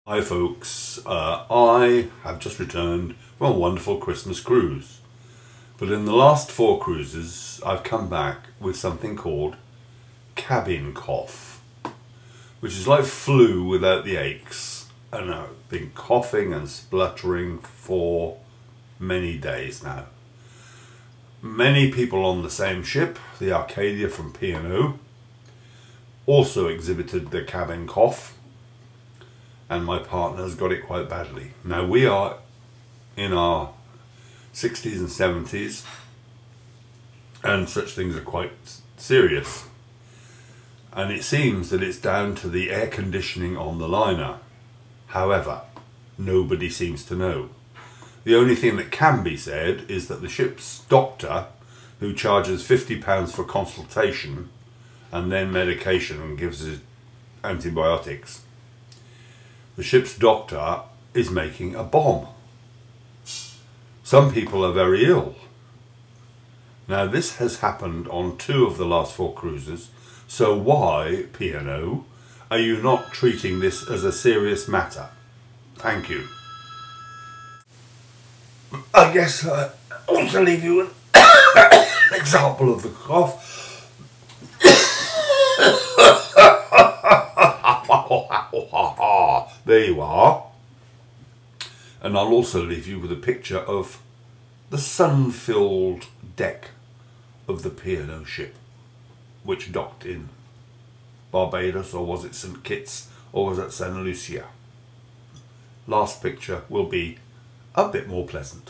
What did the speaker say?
Hi folks, I have just returned from a wonderful Christmas cruise, but in the last 4 cruises I've come back with something called cabin cough, which is like flu without the aches, and I've been coughing and spluttering for many days now. Many people on the same ship, the Arcadia from P&O, also exhibited the cabin cough, and my partner's got it quite badly. Now we are in our 60s and 70s and such things are quite serious, and it seems that it's down to the air conditioning on the liner. However, nobody seems to know. The only thing that can be said is that the ship's doctor, who charges £50 for consultation and then medication and gives us antibiotics, the ship's doctor is making a bomb. Some people are very ill. Now this has happened on 2 of the last 4 cruises, so why, P&O, are you not treating this as a serious matter? Thank you. I guess I want to leave you with an example of the cough. There you are. And I'll also leave you with a picture of the sun-filled deck of the P&O ship, which docked in Barbados, or was it St. Kitts, or was it St. Lucia? Last picture will be a bit more pleasant.